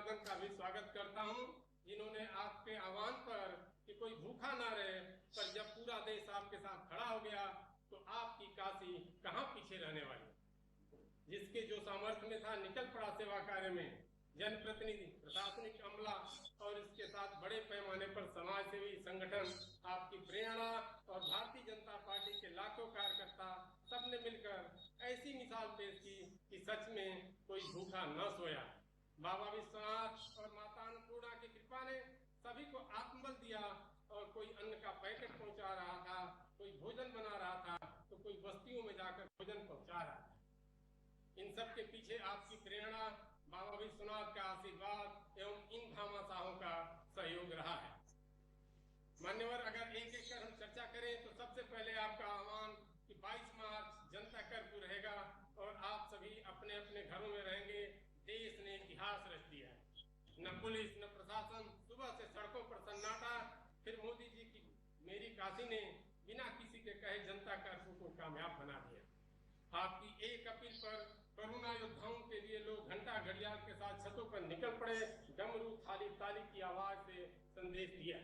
अभिवादन का भी स्वागत करता हूं, जिन्होंने आपके आह्वान पर कि कोई भूखा ना रहे, पर जब पूरा देश आपके साथ खड़ा हो गया तो आपकी काशी कहां पीछे रहने वाली। जिसके जो सामर्थ्य में था निकल पड़ा सेवा कार्य में। जनप्रतिनिधि, प्रशासनिक अमला और इसके साथ बड़े पैमाने पर समाज सेवी संगठन, आपकी प्रेरणा और भारतीय जनता पार्टी के लाखों कार्यकर्ता सबने मिलकर ऐसी मिसाल पेश की कि सच में कोई भूखा न सोया। बाबा विश्वनाथ और माता अन्नपूर्णा की कृपा ने सभी को आत्मबल दिया और कोई अन्न का पैकेट पहुंचा रहा था, कोई भोजन बना रहा था, तो कोई बस्तियों में जाकर भोजन पहुंचा रहा था। इन सब के पीछे आपकी प्रेरणा, बाबा विश्वनाथ का आशीर्वाद एवं इन भामाशाहों का सहयोग रहा है। मान्यवर, अगर एक एक कर हम चर्चा करें तो सबसे पहले आपका आह्वान कि 22 मार्च जनता कर्फ्यू रहेगा और आप सभी अपने अपने घरों में रहेंगे। देश ने इतिहास रच दिया है। न पुलिस न प्रशासन, सुबह से सड़कों पर सन्नाटा। फिर मोदी जी की मेरी काशी ने बिना किसी के कहे जनता कर्फ्यू को कामयाब बना दिया। आपकी एक अपील पर कोरोना योद्धाओं के लिए लोग घंटा घड़ियाल के साथ छतों पर निकल पड़े, डमरू थाली ताली की आवाज से संदेश दिया।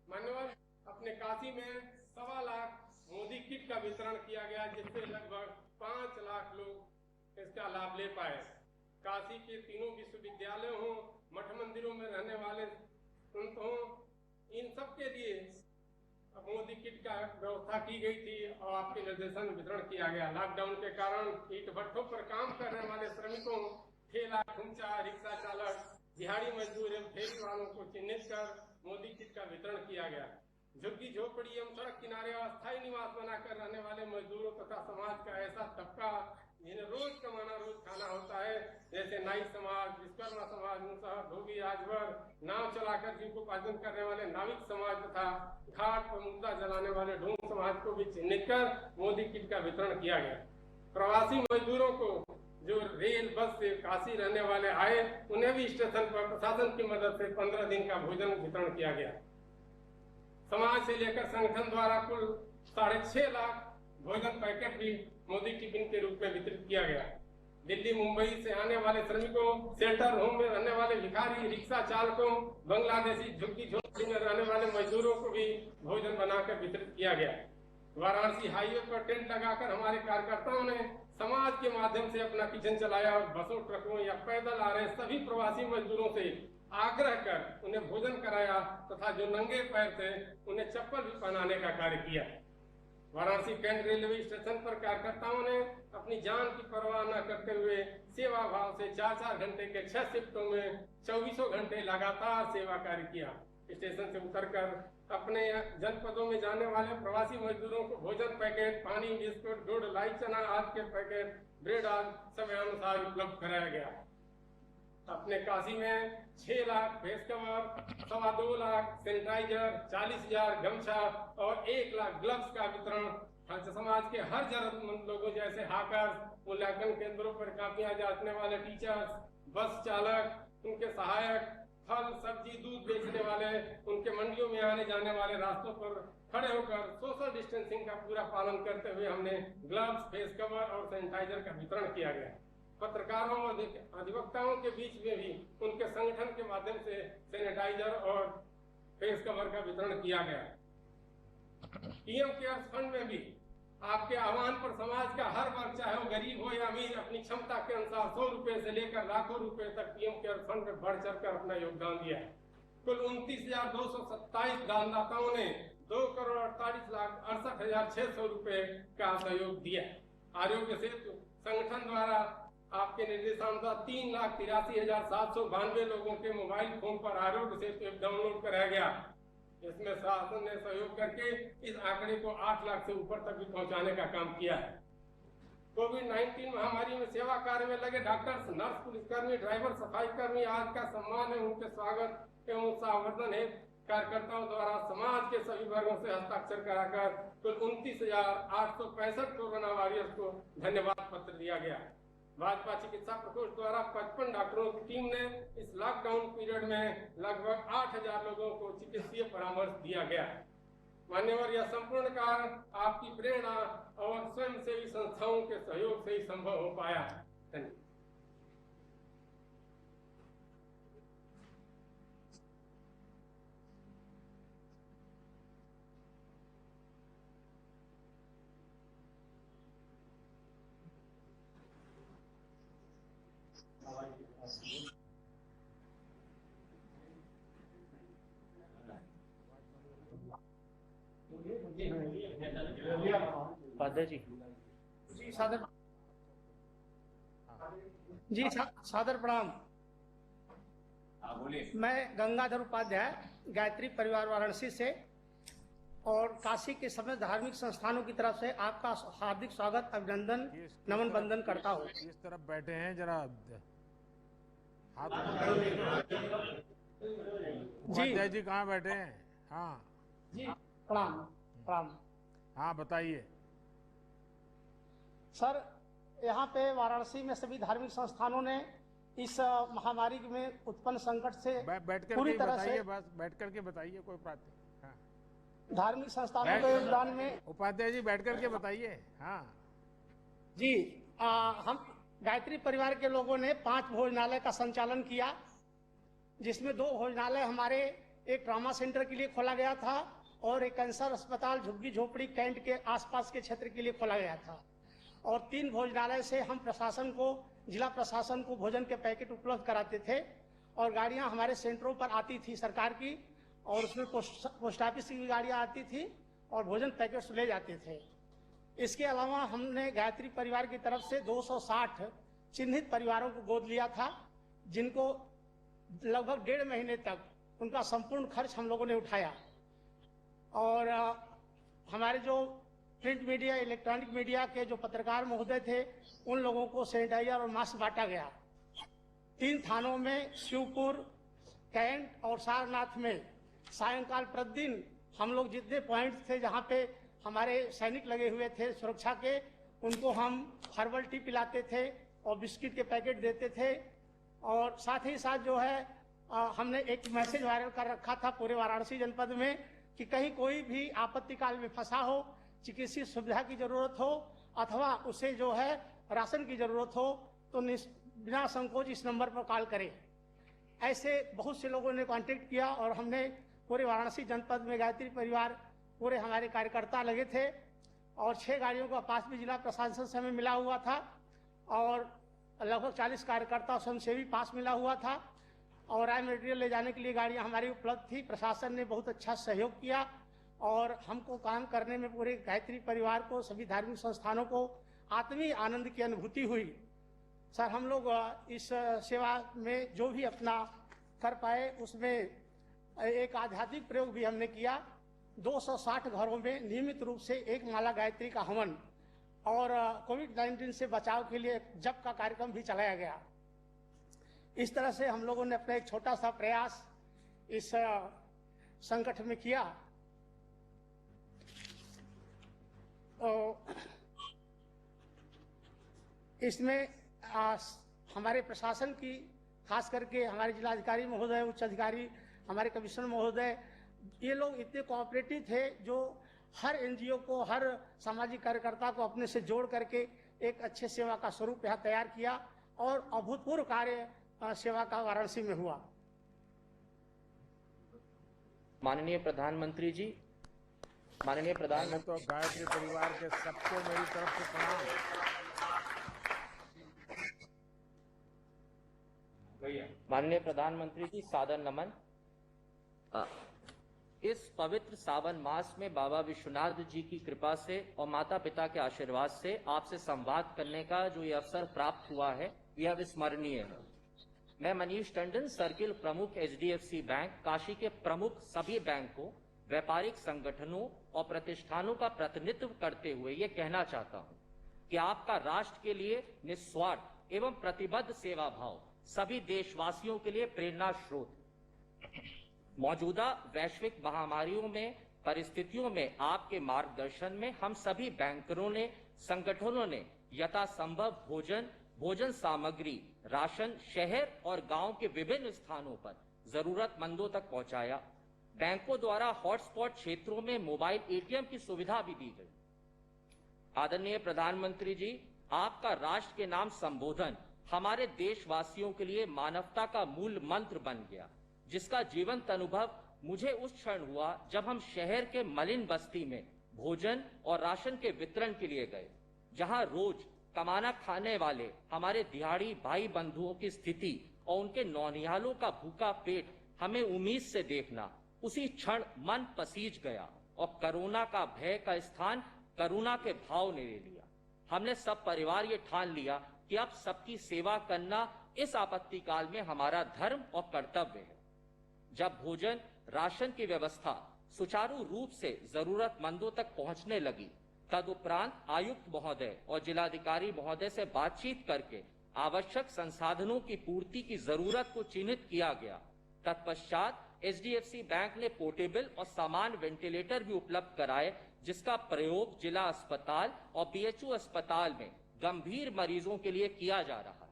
मान्यवर, अपने काशी में 1.25 लाख मोदी किट का वितरण किया गया, जिससे लगभग 5 लाख लोग इसका लाभ ले पाए। काशी के तीनों विश्वविद्यालयों हो, मठ मंदिरों में रहने वाले संत हो, इन सब के लिए मोदी किट का व्यवस्था की गई थी और आपके निर्देशन में वितरण किया गया। लॉकडाउन के कारण ईंट भट्ठों पर काम करने वाले श्रमिकों, ठेला ठुमचा, रिक्शा चालक, दिहाड़ी मजदूर एवं फेरी वालों को चिन्हित कर मोदी किट का वितरण किया गया। झुग्गी झोपड़ी एवं सड़क किनारे अस्थायी निवास बनाकर रहने वाले मजदूरों तथा समाज का ऐसा तबका जिन्हें रोज कमाना रोज खाना होता है, जैसे नाई समाज, विश्वकर्मा समाज, मुसहर, धोबी, राजभर, नाव चलाकर जीविकोपार्जन करने वाले नाविक समाज तथा घाट पर मुद्दा जलाने वाले ढोंग समाज को भी चिन्हित कर मोदी किट का वितरण किया गया। प्रवासी मजदूरों को जो रेल बस से काशी रहने वाले आए, उन्हें भी स्टेशन पर प्रशासन की मदद से 15 दिन का भोजन वितरण किया गया। समाज से लेकर संगठन द्वारा कुल 6.5 लाख भोजन पैकेट भी मोदी टिफिन के रूप में वितरित किया गया। दिल्ली मुंबई से आने वाले श्रमिकों, शेल्टर होम में रहने वाले भिखारी, रिक्शा चालकों, बांग्लादेशी झुग्गी झोपड़ी में रहने वाले मजदूरों को भी भोजन बनाकर वितरित किया गया। वाराणसी हाईवे पर टेंट लगाकर हमारे कार्यकर्ताओं ने समाज के माध्यम से अपना किचन चलाया और बसों, ट्रकों या पैदल आ रहे सभी प्रवासी मजदूरों से आग्रह कर उन्हें भोजन कराया तथा जो नंगे पैर थे उन्हें चप्पल भी पहनाने का कार्य किया। वाराणसी कैंट रेलवे स्टेशन पर कार्यकर्ताओं ने अपनी जान की परवाह न करते हुए सेवा भाव से 4-4 घंटे के 6 शिफ्टों में 24 घंटे लगातार सेवा कार्य किया। स्टेशन से उतरकर अपने जनपदों में जाने वाले प्रवासी मजदूरों को भोजन पैकेट, पानी, बिस्कुट, गुड़, लाई चना आदि के पैकेट, ब्रेड आदि समयानुसार उपलब्ध कराया गया। अपने काशी में 6 lakh face cover, 2.25 lakh sanitiser, 40,000 गमछा और 1 लाख ग्लव्स का वितरण समाज के हर जरूरतमंद लोगों जैसे हाकर्स, मूल्यांकन केंद्रों पर कापियां जांचने वाले टीचर्स, बस चालक, उनके सहायक, फल सब्जी दूध बेचने वाले, उनके मंडियों में आने जाने वाले रास्तों पर खड़े होकर सोशल डिस्टेंसिंग का पूरा पालन करते हुए हमने ग्लव्स, फेस कवर और सैनिटाइजर का वितरण किया गया। पत्रकारों और अधिवक्ताओं के बीच में भी उनके संगठन के माध्यम से सैनिटाइजर और फेस कवर का वितरण किया गया। पीएम केयर्स फंड में भी आपके आह्वान पर समाज का हर वर्ग, चाहे वो गरीब हो या अमीर, अपनी क्षमता के अनुसार 100 रुपए से लेकर लाखों रुपए तक पीएम केयर्स फंड में बढ़ चढ़ कर अपना योगदान दिया है। कुल 29,227 दानदाताओं ने 2,48,68,600 रुपए का सहयोग दिया। आरोग्य सेतु संगठन द्वारा आपके निर्देशानुसार 3,83,792 लोगों के मोबाइल फोन पर आरोग्य सेतु ऐप डाउनलोड कराया गया। इसमें शासन ने सहयोग करके इस आंकड़े को 8 लाख से ऊपर तक भी पहुंचाने का काम किया है। कोविड-19 महामारी में सेवा कार्य में लगे डॉक्टर्स, नर्स, पुलिसकर्मी, ड्राइवर, सफाई कर्मी आज का सम्मान है उनके स्वागत एवं उत्साहवर्धन है। कार्यकर्ताओं द्वारा समाज के सभी वर्गों से हस्ताक्षर कराकर कुल 29,865 कोरोना वॉरियर्स को धन्यवाद पत्र दिया गया। भाजपा चिकित्सा प्रकोष्ठ द्वारा 55 डॉक्टरों की टीम ने इस लॉकडाउन पीरियड में लगभग 8,000 लोगों को चिकित्सीय परामर्श दिया गया। मान्यवर, यह संपूर्ण कार्य आपकी प्रेरणा और स्वयंसेवी संस्थाओं के सहयोग से ही संभव हो पाया। धन्यवाद। उपाध्याय जी। जी सादर सादर प्रणाम। बोलिए। मैं गंगाधर उपाध्याय गायत्री परिवार वाराणसी से और काशी के समस्त धार्मिक संस्थानों की तरफ से आपका हार्दिक स्वागत, अभिनंदन, नमन बंदन करता हूँ। इस तरफ बैठे हैं, जरा हाथ उपाध्याय जी कहाँ बैठे हैं? हाँ जी प्रणाम प्रणाम। हाँ बताइए। सर, यहाँ पे वाराणसी में सभी धार्मिक संस्थानों ने इस महामारी में उत्पन्न संकट से बैठ पूरी करके तरह से बताइए, बस बैठ करके बताइए, कोई बात नहीं। हाँ। धार्मिक संस्थानों के योगदान में उपाध्याय जी बैठ करके बताइए। हाँ जी हम गायत्री परिवार के लोगों ने 5 भोजनालय का संचालन किया, जिसमें 2 भोजनालय हमारे एक ट्रॉमा सेंटर के लिए खोला गया था और एक कैंसर अस्पताल झुग्गी झोपड़ी कैंट के आसपास के क्षेत्र के लिए खोला गया था। और 3 भोजनालय से हम प्रशासन को, जिला प्रशासन को भोजन के पैकेट उपलब्ध कराते थे और गाड़ियां हमारे सेंटरों पर आती थी सरकार की, और उसमें पोस्ट ऑफिस की गाड़ियां आती थी और भोजन पैकेट्स ले जाते थे। इसके अलावा हमने गायत्री परिवार की तरफ से 260 चिन्हित परिवारों को गोद लिया था, जिनको लगभग 1.5 महीने तक उनका संपूर्ण खर्च हम लोगों ने उठाया। और हमारे जो प्रिंट मीडिया, इलेक्ट्रॉनिक मीडिया के जो पत्रकार महोदय थे, उन लोगों को सैनिटाइजर और मास्क बांटा गया। 3 थानों में, शिवपुर, कैंट और सारनाथ में सायंकाल प्रतिदिन हम लोग जितने पॉइंट थे जहाँ पे हमारे सैनिक लगे हुए थे सुरक्षा के, उनको हम हर्बल टी पिलाते थे और बिस्किट के पैकेट देते थे। और साथ ही साथ जो है हमने एक मैसेज वायरल कर रखा था पूरे वाराणसी जनपद में कि कहीं कोई भी आपत्ति काल में फंसा हो, चिकित्सीय सुविधा की जरूरत हो अथवा उसे जो है राशन की जरूरत हो, तो बिना संकोच इस नंबर पर कॉल करें। ऐसे बहुत से लोगों ने कांटेक्ट किया और हमने पूरे वाराणसी जनपद में गायत्री परिवार, पूरे हमारे कार्यकर्ता लगे थे और 6 गाड़ियों का पास भी जिला प्रशासन से हमें मिला हुआ था और लगभग 40 कार्यकर्ता स्वयंसेवी पास मिला हुआ था और राय मटेरियल ले जाने के लिए गाड़ियां हमारी उपलब्ध थी। प्रशासन ने बहुत अच्छा सहयोग किया और हमको काम करने में पूरे गायत्री परिवार को, सभी धार्मिक संस्थानों को आत्मीय आनंद की अनुभूति हुई। सर, हम लोग इस सेवा में जो भी अपना कर पाए उसमें एक आध्यात्मिक प्रयोग भी हमने किया। 260 घरों में नियमित रूप से 1 माला गायत्री का हवन और कोविड-19 से बचाव के लिए जप का कार्यक्रम भी चलाया गया। इस तरह से हम लोगों ने अपना एक छोटा सा प्रयास इस संकट में किया। इसमें हमारे प्रशासन की, खास करके हमारे जिलाधिकारी महोदय, उच्च अधिकारी, हमारे कमिश्नर महोदय, ये लोग इतने कोऑपरेटिव थे जो हर एनजीओ को, हर सामाजिक कार्यकर्ता को अपने से जोड़ करके एक अच्छे सेवा का स्वरूप यहाँ तैयार किया और अभूतपूर्व कार्य सेवा का वाराणसी में हुआ। माननीय प्रधानमंत्री जी, माननीय प्रधानमंत्री, तो गायत्री परिवार के सबको मेरी तरफ से प्रणाम। माननीय प्रधानमंत्री जी, सादर नमन। इस पवित्र सावन मास में बाबा विश्वनाथ जी की कृपा से और माता पिता के आशीर्वाद से आपसे संवाद करने का जो ये अवसर प्राप्त हुआ है, यह अविस्मरणीय है। मैं मनीष टंडन, सर्किल प्रमुख HDFC बैंक, काशी के प्रमुख सभी बैंकों, व्यापारिक संगठनों और प्रतिष्ठानों का प्रतिनिधित्व करते हुए ये कहना चाहता हूं कि आपका राष्ट्र के लिए निस्वार्थ एवं प्रतिबद्ध सेवा भाव सभी देशवासियों के लिए प्रेरणा स्रोत। मौजूदा वैश्विक महामारियों में परिस्थितियों में आपके मार्गदर्शन में हम सभी बैंकरों ने, संगठनों ने यथासंभव भोजन सामग्री, राशन शहर और गांव के विभिन्न स्थानों पर जरूरतमंदों तक पहुंचाया। बैंकों द्वारा हॉटस्पॉट क्षेत्रों में मोबाइल ATM की सुविधा भी दी गई। आदरणीय प्रधानमंत्री जी, आपका राष्ट्र के नाम संबोधन हमारे देशवासियों के लिए मानवता का मूल मंत्र बन गया, जिसका जीवंत अनुभव मुझे उस क्षण हुआ जब हम शहर के मलिन बस्ती में भोजन और राशन के वितरण के लिए गए, जहां रोज कमाना खाने वाले हमारे दिहाड़ी भाई बंधुओं की स्थिति और उनके नौनिहालों का भूखा पेट हमें उम्मीद से देखना उसी क्षण मन पसीज गया और कोरोना का भय का स्थान करुणा के भाव ने ले लिया। हमने सब परिवार ये ठान लिया कि अब सबकी सेवा करना इस आपत्ति काल में हमारा धर्म और कर्तव्य है। जब भोजन राशन की व्यवस्था सुचारू रूप से जरूरतमंदों तक पहुंचने लगी, तदुपरांत आयुक्त महोदय और जिलाधिकारी महोदय से बातचीत करके आवश्यक संसाधनों की पूर्ति की जरूरत को चिन्हित किया गया। तत्पश्चात HDFC बैंक ने पोर्टेबल और सामान वेंटिलेटर भी उपलब्ध कराए, जिसका प्रयोग जिला अस्पताल और BHU अस्पताल में गंभीर मरीजों के लिए किया जा रहा है।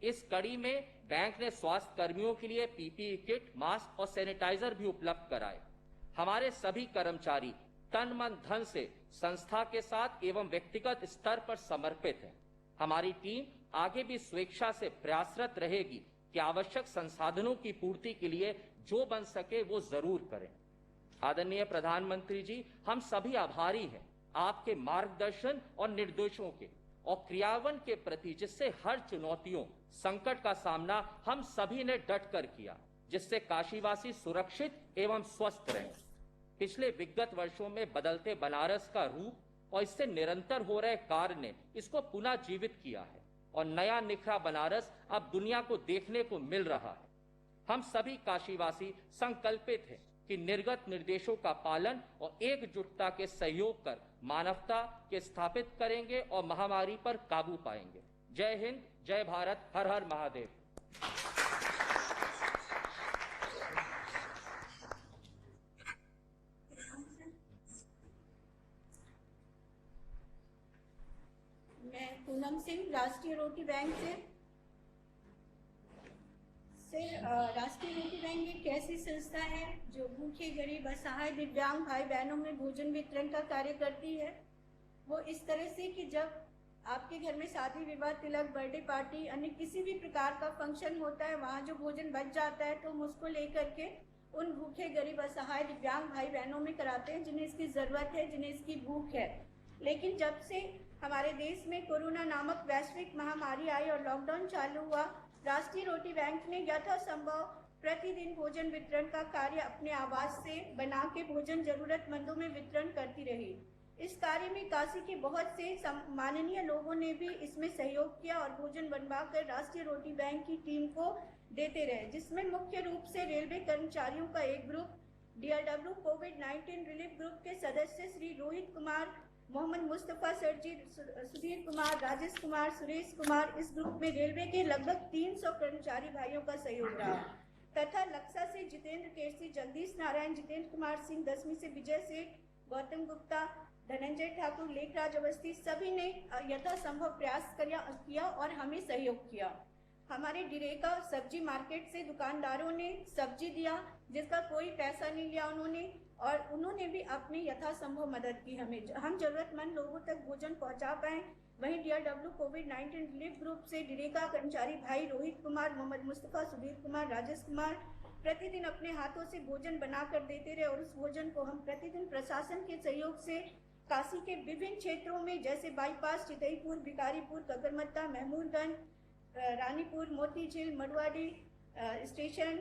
इस कड़ी में बैंक ने स्वास्थ्य कर्मियों के लिए PPE किट, मास्क और सैनिटाइजर भी उपलब्ध कराए। हमारे सभी कर्मचारी तन मन धन से संस्था के साथ एवं व्यक्तिगत स्तर पर समर्पित है। हमारी टीम आगे भी स्वेच्छा से प्रयासरत रहेगी कि आवश्यक संसाधनों की पूर्ति के लिए जो बन सके वो जरूर करें। आदरणीय प्रधानमंत्री जी, हम सभी आभारी हैं आपके मार्गदर्शन और निर्देशों के और क्रियान्वयन के प्रति, जिससे हर चुनौतियों संकट का सामना हम सभी ने डट कर किया, जिससे काशीवासी सुरक्षित एवं स्वस्थ रहे। पिछले विगत वर्षों में बदलते बनारस का रूप और इससे निरंतर हो रहे कार्य ने इसको पुनः जीवित किया है और नया निखरा बनारस अब दुनिया को देखने को मिल रहा है। हम सभी काशीवासी संकल्पित हैं कि निर्गत निर्देशों का पालन और एकजुटता के सहयोग कर मानवता के स्थापित करेंगे और महामारी पर काबू पाएंगे। जय हिंद, जय भारत, हर हर महादेव। मैं पूनम सिंह राष्ट्रीय रोटी बैंक से राष्ट्रीय रोटी बैंक एक ऐसी संस्था है जो भूखे, गरीब, असहाय, दिव्यांग भाई बहनों में भोजन वितरण का कार्य करती है। वो इस तरह से कि जब आपके घर में शादी विवाह, तिलक, बर्थडे पार्टी, अन्य किसी भी प्रकार का फंक्शन होता है, वहाँ जो भोजन बच जाता है तो हम उसको लेकर के उन भूखे, गरीब, असहाय, दिव्यांग भाई बहनों में कराते हैं जिन्हें इसकी ज़रूरत है, जिन्हें इसकी भूख है। लेकिन जब से हमारे देश में कोरोना नामक वैश्विक महामारी आई और लॉकडाउन चालू हुआ, राष्ट्रीय रोटी बैंक ने यथासंभव प्रतिदिन भोजन वितरण का कार्य अपने आवास से बना के भोजन जरूरतमंदों में वितरण करती रही। इस कार्य में काशी के बहुत से माननीय लोगों ने भी इसमें सहयोग किया और भोजन बनवा कर राष्ट्रीय रोटी बैंक की टीम को देते रहे, जिसमें मुख्य रूप से रेलवे कर्मचारियों का एक ग्रुप, DRW कोविड-19 रिलीफ ग्रुप के सदस्य श्री रोहित कुमार, मोहम्मद मुस्तफा सरजी, सुधीर कुमार, राजेश कुमार, सुरेश कुमार, इस ग्रुप में रेलवे के लगभग 300 कर्मचारी भाइयों का सहयोग रहा तथा लक्सा से जितेंद्र केसरी, जगदीश नारायण, जितेंद्र कुमार सिंह, 10वीं से विजय सेठ, गौतम गुप्ता, धनंजय ठाकुर, लेखराज अवस्थी, सभी ने यथासंभव प्रयास किया और हमें सहयोग किया। हमारे डिरेका सब्जी मार्केट से दुकानदारों ने सब्जी दिया, जिसका कोई पैसा नहीं लिया उन्होंने, और उन्होंने भी अपनी यथासंभव मदद की। हम जरूरतमंद लोगों तक भोजन पहुंचा पाएं। वहीं DRW कोविड-19 रिलीफ ग्रुप से डिरेका कर्मचारी भाई रोहित कुमार, मोहम्मद मुस्तफा, सुधीर कुमार, राजेश कुमार प्रतिदिन अपने हाथों से भोजन बनाकर देते रहे और उस भोजन को हम प्रतिदिन प्रशासन के सहयोग से काशी के विभिन्न क्षेत्रों में जैसे bypass, Chitaipur, Bhikaripur, Kagarmatta, Mahmoorganj, Ranipur, Motijheel, Manduadih station,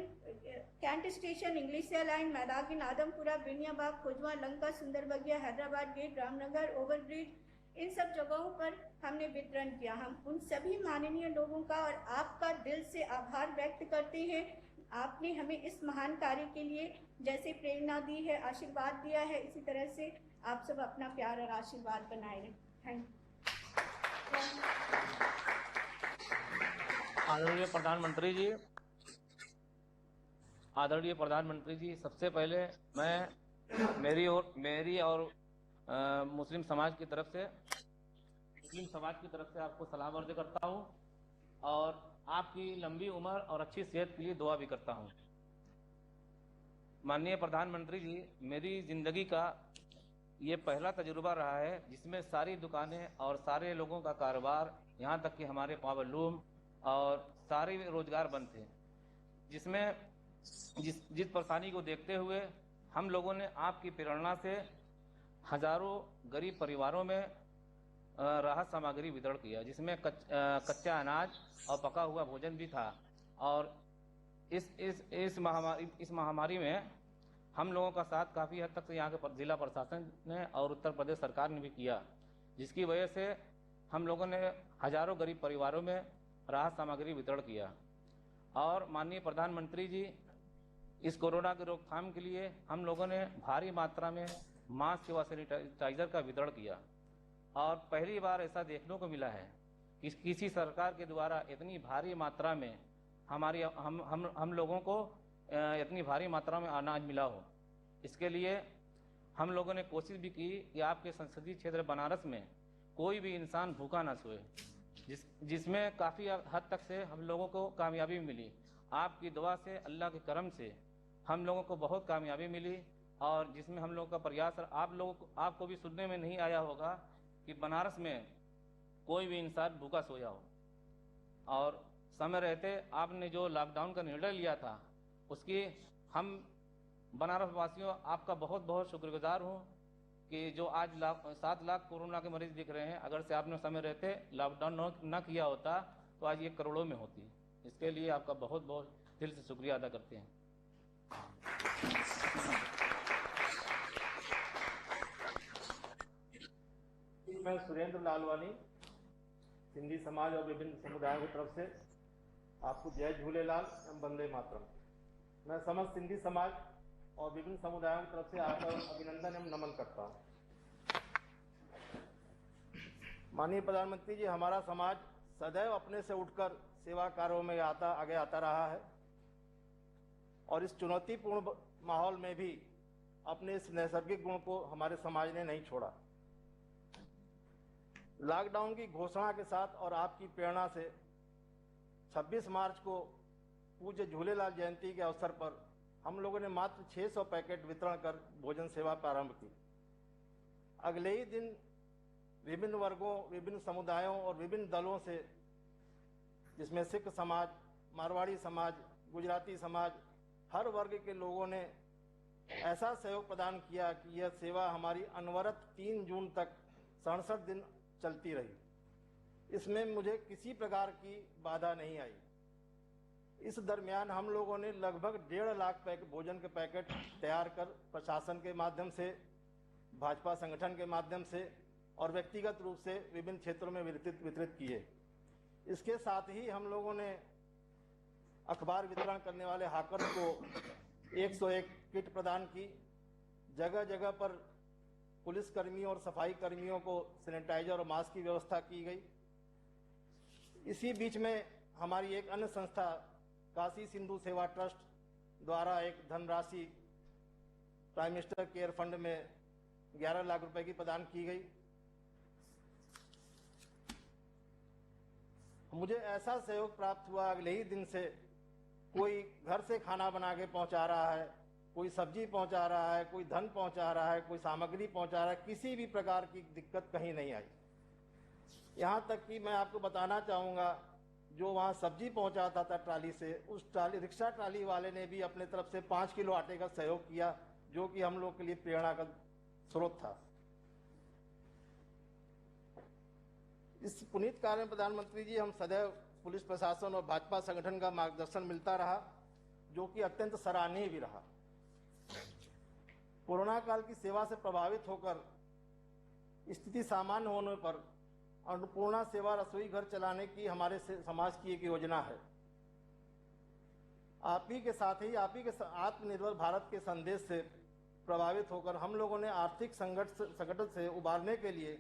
cantt station, Englishia line, Maidagin, Adampura, Beniyabagh, Khojwa, Lanka, Sundarbagiya, Hyderabad gate, Ramnagar, overbridge, इन सब जगहों पर हमने वितरण किया। हम उन सभी माननीय लोगों का और आपका दिल से आभार व्यक्त करते हैं। आपने हमें इस महान कार्य के लिए जैसे प्रेरणा दी है, आशीर्वाद दिया है, इसी तरह से आप सब अपना प्यार और आशीर्वाद बनाए रखें। Thank you. आदरणीय प्रधानमंत्री जी, सबसे पहले मैं मेरी और मुस्लिम समाज की तरफ से आपको सलाम अर्ज करता हूं और आपकी लंबी उम्र और अच्छी सेहत के लिए दुआ भी करता हूं। माननीय प्रधानमंत्री जी, मेरी जिंदगी का ये पहला तजुर्बा रहा है जिसमें सारी दुकानें और सारे लोगों का कारोबार, यहाँ तक कि हमारे पावरलूम और सारे रोजगार बंद थे, जिसमें जिस परेशानी को देखते हुए हम लोगों ने आपकी प्रेरणा से हजारों गरीब परिवारों में राहत सामग्री वितरण किया, जिसमें कच्चा अनाज और पका हुआ भोजन भी था। और इस महामारी में हम लोगों का साथ काफ़ी हद तक यहाँ के जिला प्रशासन ने और उत्तर प्रदेश सरकार ने भी किया, जिसकी वजह से हम लोगों ने हजारों गरीब परिवारों में राहत सामग्री वितरण किया। और माननीय प्रधानमंत्री जी, इस कोरोना की रोकथाम के लिए हम लोगों ने भारी मात्रा में मास्क व सैनिटाइजर का वितरण किया। और पहली बार ऐसा देखने को मिला है कि किसी सरकार के द्वारा इतनी भारी मात्रा में हम लोगों को इतनी भारी मात्रा में अनाज मिला हो। इसके लिए हम लोगों ने कोशिश भी की कि आपके संसदीय क्षेत्र बनारस में कोई भी इंसान भूखा ना सोए, जिसमें काफ़ी हद तक से हम लोगों को कामयाबी मिली। आपकी दुआ से, अल्लाह के करम से हम लोगों को बहुत कामयाबी मिली, और जिसमें हम लोगों का प्रयास, आपको भी सुनने में नहीं आया होगा कि बनारस में कोई भी इंसान भूखा सोया हो। और समय रहते आपने जो लॉकडाउन का निर्णय लिया था, उसकी हम बनारस वासियों आपका बहुत बहुत शुक्रगुजार हूँ कि जो आज 7 लाख कोरोना के मरीज दिख रहे हैं, अगर से आपने समय रहते लॉकडाउन न किया होता तो आज ये करोड़ों में होती। इसके लिए आपका बहुत बहुत दिल से शुक्रिया अदा करते हैं। मैं सुरेंद्र लालवानी, सिंधी समाज और विभिन्न समुदायों की तरफ से आपको जय झूलेलाल एवं वंदे मातरम। मैं समस्त सिंधी समाज और विभिन्न समुदायों की तरफ से आपका अभिनंदन एवं नमन करता हूँ। माननीय प्रधानमंत्री जी, हमारा समाज सदैव अपने से उठकर सेवा कार्यों में आगे आता रहा है, और इस चुनौतीपूर्ण माहौल में भी अपने इस नैसर्गिक गुण को हमारे समाज ने नहीं छोड़ा। लॉकडाउन की घोषणा के साथ और आपकी प्रेरणा से 26 मार्च को पूज्य झूलेलाल जयंती के अवसर पर हम लोगों ने मात्र 600 पैकेट वितरण कर भोजन सेवा प्रारंभ की। अगले ही दिन विभिन्न वर्गों, विभिन्न समुदायों और विभिन्न दलों से, जिसमें सिख समाज, मारवाड़ी समाज, गुजराती समाज, हर वर्ग के लोगों ने ऐसा सहयोग प्रदान किया कि यह सेवा हमारी अनवरत 3 जून तक 67 दिन चलती रही। इसमें मुझे किसी प्रकार की बाधा नहीं आई। इस दरमियान हम लोगों ने लगभग 1.5 लाख भोजन के पैकेट तैयार कर प्रशासन के माध्यम से, भाजपा संगठन के माध्यम से और व्यक्तिगत रूप से विभिन्न क्षेत्रों में वितरित किए। इसके साथ ही हम लोगों ने अखबार वितरण करने वाले हाकर्स को 101 किट प्रदान की। जगह जगह पर पुलिस कर्मियों और सफाई कर्मियों को सैनिटाइजर और मास्क की व्यवस्था की गई। इसी बीच में हमारी एक अन्य संस्था काशी सिंधु सेवा ट्रस्ट द्वारा एक धनराशि प्राइम मिनिस्टर केयर फंड में 11 लाख रुपए की प्रदान की गई। मुझे ऐसा सहयोग प्राप्त हुआ, अगले ही दिन से कोई घर से खाना बना के पहुंचा रहा है, कोई सब्जी पहुंचा रहा है, कोई धन पहुंचा रहा है, कोई सामग्री पहुंचा रहा है। किसी भी प्रकार की दिक्कत कहीं नहीं आई। यहाँ तक कि मैं आपको बताना चाहूँगा, जो वहाँ सब्जी पहुंचाता था ट्राली से, उस रिक्शा ट्राली वाले ने भी अपने तरफ से 5 किलो आटे का सहयोग किया, जो कि हम लोग के लिए प्रेरणा का स्रोत था। इस पुनीत कार्य में प्रधानमंत्री जी, हम सदैव पुलिस प्रशासन और भाजपा संगठन का मार्गदर्शन मिलता रहा, जो कि अत्यंत सराहनीय भी रहा। कोरोना काल की सेवा से प्रभावित होकर स्थिति सामान्य होने पर अन्नपूर्णा सेवा रसोई घर चलाने की हमारे समाज की एक योजना है। आप ही के साथ ही आप ही के आत्मनिर्भर भारत के संदेश से प्रभावित होकर हम लोगों ने आर्थिक संकट से उबारने के लिए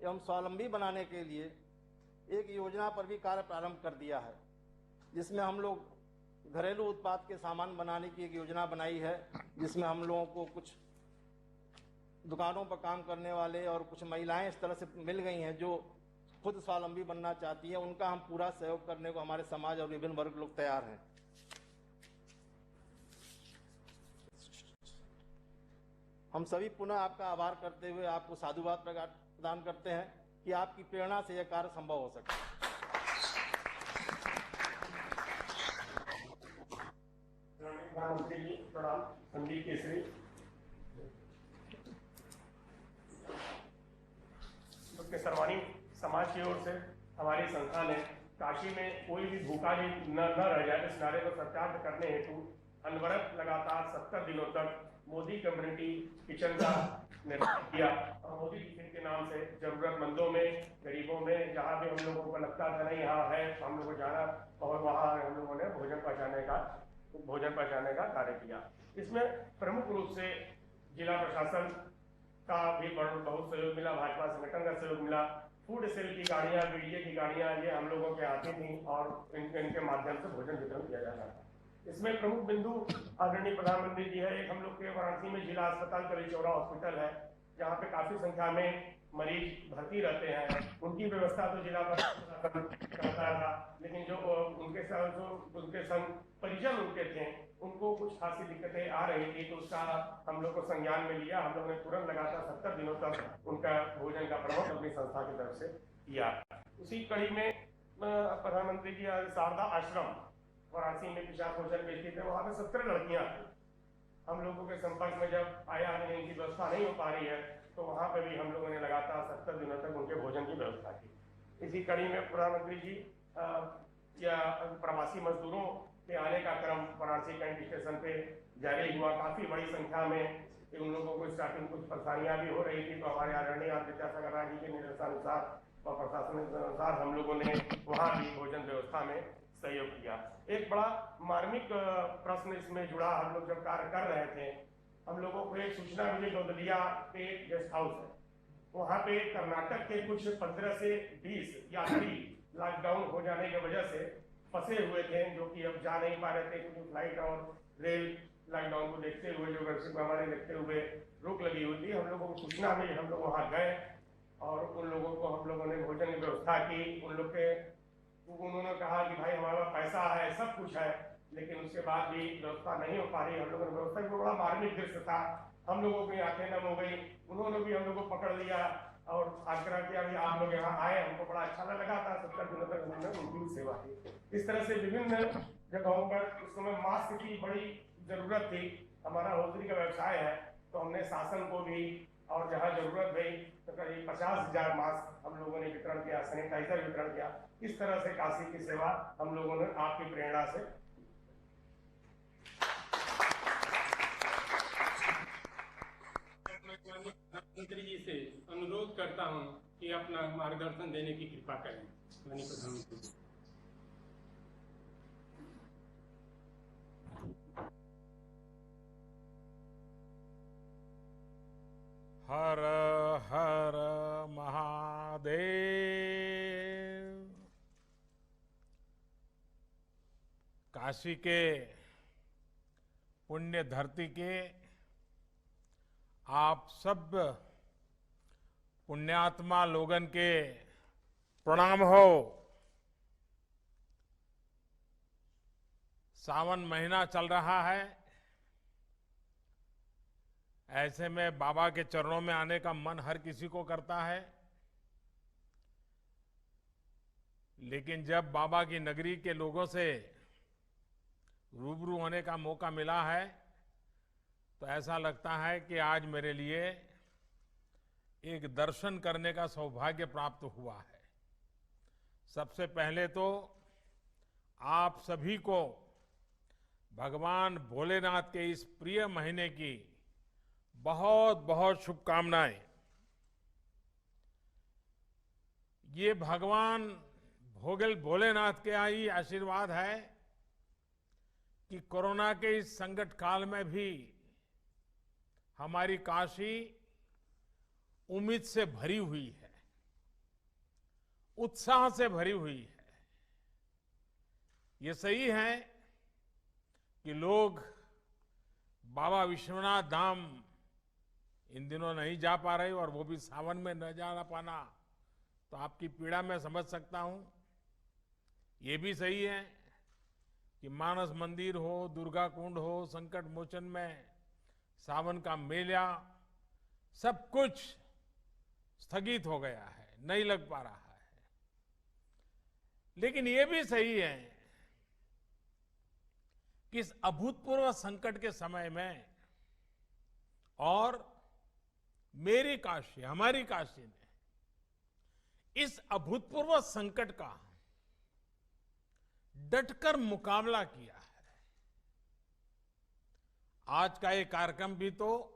एवं स्वावलंबी बनाने के लिए एक योजना पर भी कार्य प्रारंभ कर दिया है, जिसमें हम लोग घरेलू उत्पाद के सामान बनाने की एक योजना बनाई है, जिसमें हम लोगों को कुछ दुकानों पर काम करने वाले और कुछ महिलाएं इस तरह से मिल गई हैं जो खुद स्वावलंबी बनना चाहती हैं। उनका हम पूरा सहयोग करने को हमारे समाज और विभिन्न वर्ग लोग तैयार हैं। हम सभी पुनः आपका आभार करते हुए आपको साधुवाद प्रदान करते हैं कि आपकी प्रेरणा से यह कार्य संभव हो सके। प्रधानमंत्री जी प्रणाम। संदीप केसरी, उसके सर्वानी समाज की ओर से हमारी संस्था ने काशी में कोई भी भूखा न रह जाए इस नारे को सत्यार्थ करने हेतु अनवरत लगातार 70 दिनों तक मोदी कम्युनिटी किचन का निर्माण किया और मोदी किचन के नाम से जरूरतमंदों में, गरीबों में, जहाँ भी हम लोगों को लगता था नहीं यहाँ है तो हम लोग को जाना और वहाँ हम लोगों ने भोजन पहुँचाने का कार्य किया। इसमें प्रमुख रूप से जिला प्रशासन का भी बहुत सहयोग मिला, भाजपा संगठन का सहयोग मिला। फूड सेल की गाड़ियाँ, बीडीए की गाड़ियाँ ये हम लोगों के आती थी और इनके माध्यम से भोजन वितरण किया जाता था। इसमें प्रमुख बिंदु आदरणीय प्रधानमंत्री जी है। एक हम लोग के वाराणसी में जिला अस्पताल कली चौरा हॉस्पिटल है, जहाँ पे काफी संख्या में मरीज भर्ती रहते हैं। उनकी व्यवस्था तो जिला प्रशासन करता था, लेकिन जो उनके संग परिजन उनके थे, उनको कुछ खासी दिक्कतें आ रही थी, तो उसका हम लोग को संज्ञान में लिया। हम लोग ने तुरंत लगातार 70 दिनों तक उनका भोजन का प्रबंध अपनी संस्था की तरफ से किया। उसी कड़ी में प्रधानमंत्री जी शारदा आश्रम वाराणसी में पिछड़ा भोजन बेचती थे, वहाँ पे 17 लड़कियाँ थी। हम लोगों के संपर्क में जब आया इनकी व्यवस्था नहीं हो पा रही है, तो वहाँ पे भी हम लोगों ने लगातार 70 दिनों तक उनके भोजन की व्यवस्था की। इसी कड़ी में प्रधानमंत्री जी या प्रवासी मजदूरों के आने का क्रम वाराणसी कैंट स्टेशन पे जारी हुआ। काफी बड़ी संख्या में उन लोगों को स्टार्टिंग कुछ परेशानियां भी हो रही थी, तो हमारे आदरणीय विद्यासागर राय जी के निर्देशानुसार और प्रशासन के अनुसार हम लोगों ने वहाँ भी भोजन व्यवस्था में सहयोग किया। एक बड़ा मार्मिक प्रश्न इसमें जुड़ा। हम लोग जब कार्य कर रहे थे, हम लोगों को एक सूचना मिली, गौदलिया पे गेस्ट हाउस है, वहाँ पे कर्नाटक के कुछ 15 से 20 यात्री लॉकडाउन हो जाने की वजह से फंसे हुए थे, जो कि अब जा नहीं पा रहे थे, क्योंकि फ्लाइट और रेल लॉकडाउन को देखते हुए, जो वैश्विक महामारी देखते हुए रोक लगी हुई थी। हम लोगों को सूचना मिली, हम लोग वहाँ गए और उन लोगों को हम लोगों ने भोजन की व्यवस्था की। उन्होंने कहा कि भाई हमारा पैसा है, सब कुछ है, लेकिन उसके बाद भी व्यवस्था नहीं हो पा रही। हम लोगों ने व्यवस्था की, बड़ा मार्मिक दृश्य था। हम लोगों की आंखें नम हो गई। उन्होंने भी हम लोग को पकड़ लिया और आग्रह किया कि आप लोग यहाँ आए, हमको बड़ा अच्छा लगा था। 70 दिनों तक उन्होंने उनकी भी सेवा की। इस तरह से विभिन्न जगहों पर उस समय मास्क की बड़ी जरूरत थी। हमारा होटली का व्यवसाय है, तो हमने शासन को भी और जहाँ जरूरत हुई तो करीब 50,000 मास्क हम लोगों ने वितरण किया, सैनिटाइजर वितरण किया। इस तरह से काशी की सेवा हम लोगों ने आपकी प्रेरणा से प्रधानमंत्री जी से अनुरोध करता हूं कि अपना मार्गदर्शन देने की कृपा करें। प्रधानमंत्री जी। हर हर महादेव। काशी के पुण्य धरती के आप सब पुण्यात्मा लोगन के प्रणाम हो। सावन महीना चल रहा है, ऐसे में बाबा के चरणों में आने का मन हर किसी को करता है, लेकिन जब बाबा की नगरी के लोगों से रूबरू होने का मौका मिला है, तो ऐसा लगता है कि आज मेरे लिए एक दर्शन करने का सौभाग्य प्राप्त हुआ है। सबसे पहले तो आप सभी को भगवान भोलेनाथ के इस प्रिय महीने की बहुत बहुत शुभकामनाएं। ये भगवान भोलेनाथ के ही आशीर्वाद है कि कोरोना के इस संकट काल में भी हमारी काशी उम्मीद से भरी हुई है, उत्साह से भरी हुई है। ये सही है कि लोग बाबा विश्वनाथ धाम इन दिनों नहीं जा पा रहे, और वो भी सावन में न जा पाना तो आपकी पीड़ा मैं समझ सकता हूं। ये भी सही है कि मानस मंदिर हो, दुर्गा कुंड हो, संकट मोचन में सावन का मेला, सब कुछ स्थगित हो गया है, नहीं लग पा रहा है। लेकिन ये भी सही है कि इस अभूतपूर्व संकट के समय में और मेरी काशी, हमारी काशी ने इस अभूतपूर्व संकट का डटकर मुकाबला किया है। आज का ये कार्यक्रम भी तो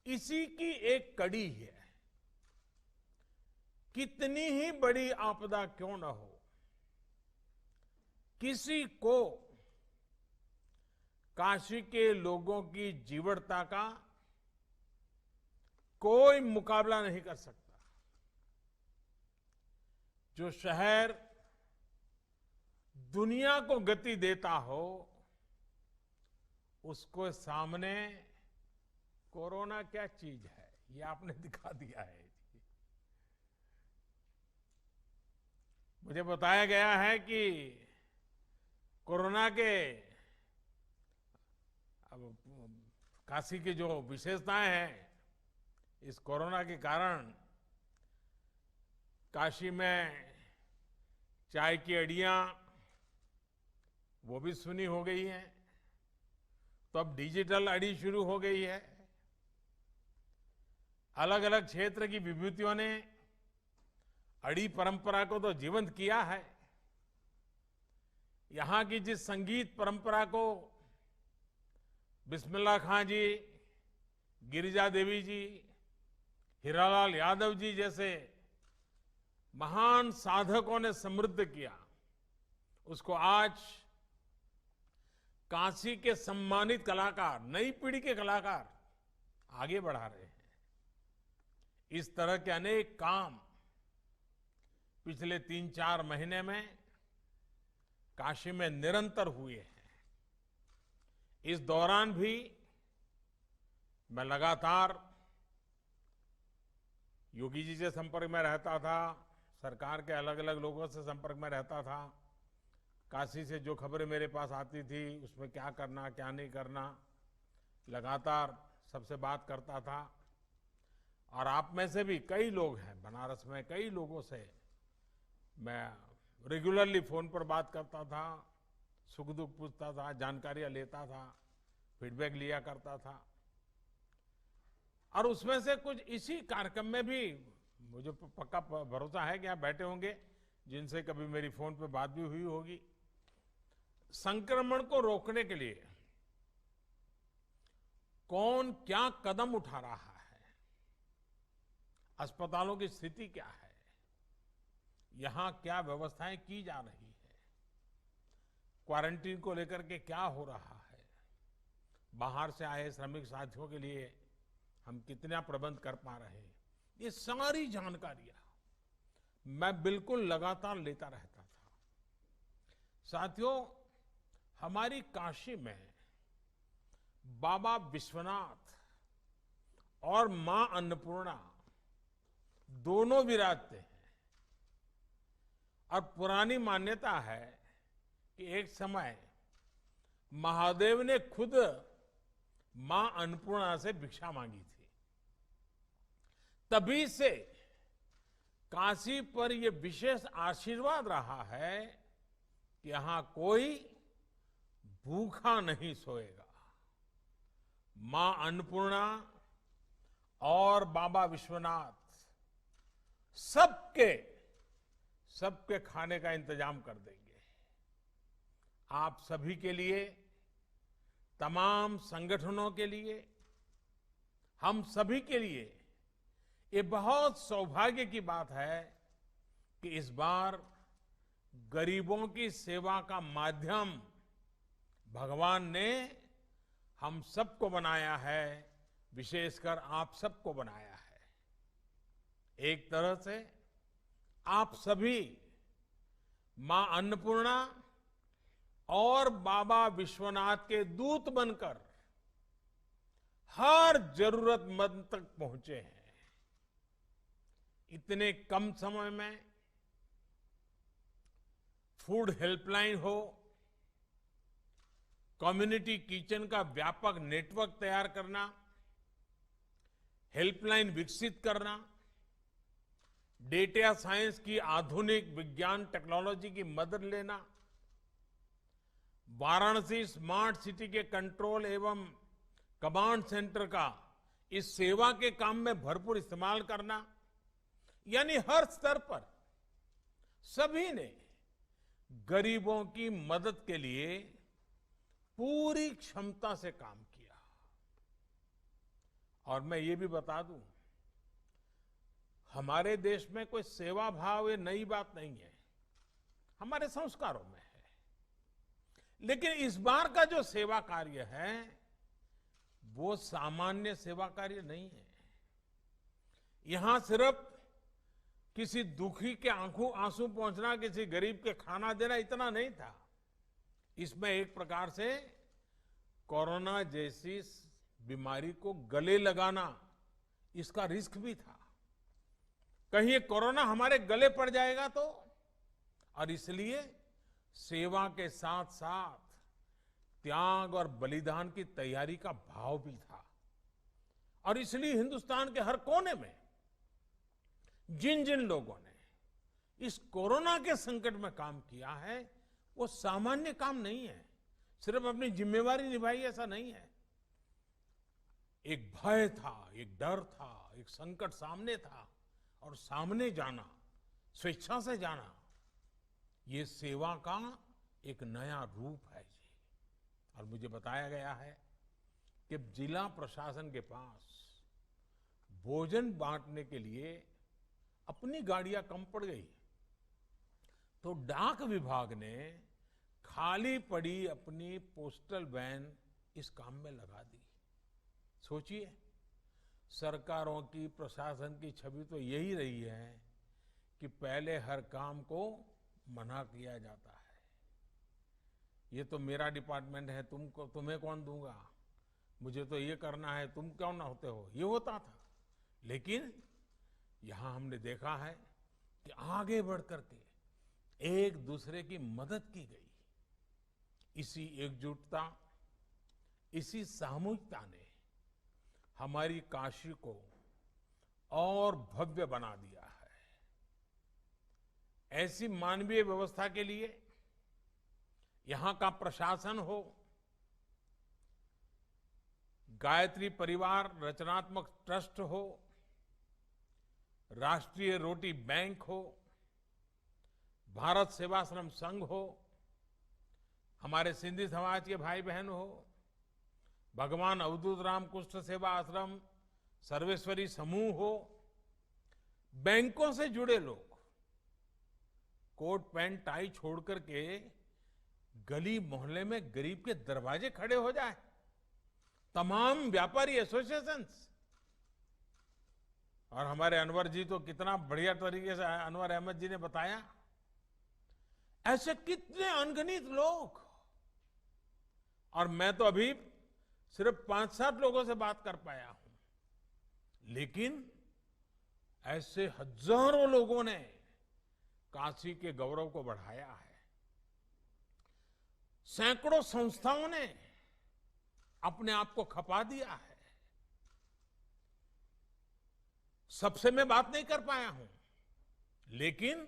इसी की एक कड़ी है। कितनी ही बड़ी आपदा क्यों न हो, किसी को काशी के लोगों की जीवटता का कोई मुकाबला नहीं कर सकता। जो शहर दुनिया को गति देता हो, उसको सामने कोरोना क्या चीज है, ये आपने दिखा दिया है। मुझे बताया गया है कि कोरोना के अब काशी की जो विशेषताएं हैं, इस कोरोना के कारण काशी में चाय की अड़ियां वो भी सुनी हो गई हैं, तो अब डिजिटल अड़ी शुरू हो गई है। अलग अलग क्षेत्र की विभूतियों ने अड़ी परंपरा को तो जीवंत किया है। यहां की जिस संगीत परंपरा को बिस्मिल्लाह खां जी, गिरिजा देवी जी, हीरालाल यादव जी जैसे महान साधकों ने समृद्ध किया, उसको आज काशी के सम्मानित कलाकार, नई पीढ़ी के कलाकार आगे बढ़ा रहे हैं। इस तरह के अनेक काम पिछले 3-4 महीने में काशी में निरंतर हुए हैं। इस दौरान भी मैं लगातार योगी जी से संपर्क में रहता था, सरकार के अलग अलग लोगों से संपर्क में रहता था। काशी से जो खबरें मेरे पास आती थी, उसमें क्या करना क्या नहीं करना, लगातार सबसे बात करता था। और आप में से भी कई लोग हैं, बनारस में कई लोगों से मैं रेगुलरली फोन पर बात करता था, सुख दुख पूछता था, जानकारियां लेता था, फीडबैक लिया करता था। और उसमें से कुछ इसी कार्यक्रम में भी मुझे पक्का भरोसा है कि आप बैठे होंगे जिनसे कभी मेरी फोन पे बात भी हुई होगी। संक्रमण को रोकने के लिए कौन क्या कदम उठा रहा है, अस्पतालों की स्थिति क्या है, यहां क्या व्यवस्थाएं की जा रही है, क्वारंटीन को लेकर के क्या हो रहा है, बाहर से आए श्रमिक साथियों के लिए हम कितना प्रबंध कर पा रहे हैं, ये सारी जानकारियां मैं बिल्कुल लगातार लेता रहता था। साथियों, हमारी काशी में बाबा विश्वनाथ और मां अन्नपूर्णा दोनों विराजते हैं। और पुरानी मान्यता है कि एक समय महादेव ने खुद मां अन्नपूर्णा से भिक्षा मांगी थी। तभी से काशी पर यह विशेष आशीर्वाद रहा है कि यहां कोई भूखा नहीं सोएगा। मां अन्नपूर्णा और बाबा विश्वनाथ सबके खाने का इंतजाम कर देंगे। आप सभी के लिए, तमाम संगठनों के लिए, हम सभी के लिए ये बहुत सौभाग्य की बात है कि इस बार गरीबों की सेवा का माध्यम भगवान ने हम सबको बनाया है, विशेषकर आप सबको बनाया है। एक तरह से आप सभी मां अन्नपूर्णा और बाबा विश्वनाथ के दूत बनकर हर जरूरतमंद तक पहुंचे हैं। इतने कम समय में फूड हेल्पलाइन हो, कम्युनिटी किचन का व्यापक नेटवर्क तैयार करना, हेल्पलाइन विकसित करना, डेटा साइंस की आधुनिक विज्ञान टेक्नोलॉजी की मदद लेना, वाराणसी स्मार्ट सिटी के कंट्रोल एवं कमांड सेंटर का इस सेवा के काम में भरपूर इस्तेमाल करना, यानी हर स्तर पर सभी ने गरीबों की मदद के लिए पूरी क्षमता से काम किया। और मैं ये भी बता दूं, हमारे देश में कोई सेवा भाव ये नई बात नहीं है, हमारे संस्कारों में है। लेकिन इस बार का जो सेवा कार्य है वो सामान्य सेवा कार्य नहीं है। यहां सिर्फ किसी दुखी के आंखों आंसू पहुंचना, किसी गरीब के खाना देना इतना नहीं था। इसमें एक प्रकार से कोरोना जैसी बीमारी को गले लगाना, इसका रिस्क भी था। कहीं ये कोरोना हमारे गले पड़ जाएगा तो, और इसलिए सेवा के साथ साथ त्याग और बलिदान की तैयारी का भाव भी था। और इसलिए हिंदुस्तान के हर कोने में जिन जिन लोगों ने इस कोरोना के संकट में काम किया है वो सामान्य काम नहीं है। सिर्फ अपनी जिम्मेवारी निभाई ऐसा नहीं है। एक भय था, एक डर था, एक संकट सामने था, और सामने जाना, स्वेच्छा से जाना, ये सेवा का एक नया रूप है जी। और मुझे बताया गया है कि जिला प्रशासन के पास भोजन बांटने के लिए अपनी गाड़ियां कम पड़ गई, तो डाक विभाग ने खाली पड़ी अपनी पोस्टल वैन इस काम में लगा दी। सोचिए, सरकारों की, प्रशासन की छवि तो यही रही है कि पहले हर काम को मना किया जाता है। ये तो मेरा डिपार्टमेंट है, तुम्हें कौन दूंगा, मुझे तो ये करना है, तुम क्यों ना होते हो, ये होता था। लेकिन यहां हमने देखा है कि आगे बढ़ करके एक दूसरे की मदद की गई। इसी एकजुटता, इसी सामूहिकता ने हमारी काशी को और भव्य बना दिया है। ऐसी मानवीय व्यवस्था के लिए यहां का प्रशासन हो, गायत्री परिवार रचनात्मक ट्रस्ट हो, राष्ट्रीय रोटी बैंक हो, भारत सेवाश्रम संघ हो, हमारे सिंधी समाज के भाई बहन हो, भगवान अवधूत राम कुष्ठ सेवा आश्रम, सर्वेश्वरी समूह हो, बैंकों से जुड़े लोग कोट पैंट टाई छोड़ करके गली मोहल्ले में गरीब के दरवाजे खड़े हो जाए, तमाम व्यापारी एसोसिएशंस। और हमारे अनवर जी तो कितना बढ़िया तरीके से, अनवर अहमद जी ने बताया, ऐसे कितने अनगिनत लोग। और मैं तो अभी सिर्फ 5-7 लोगों से बात कर पाया हूं, लेकिन ऐसे हजारों लोगों ने काशी के गौरव को बढ़ाया है। सैकड़ों संस्थाओं ने अपने आप को खपा दिया है। सबसे मैं बात नहीं कर पाया हूं, लेकिन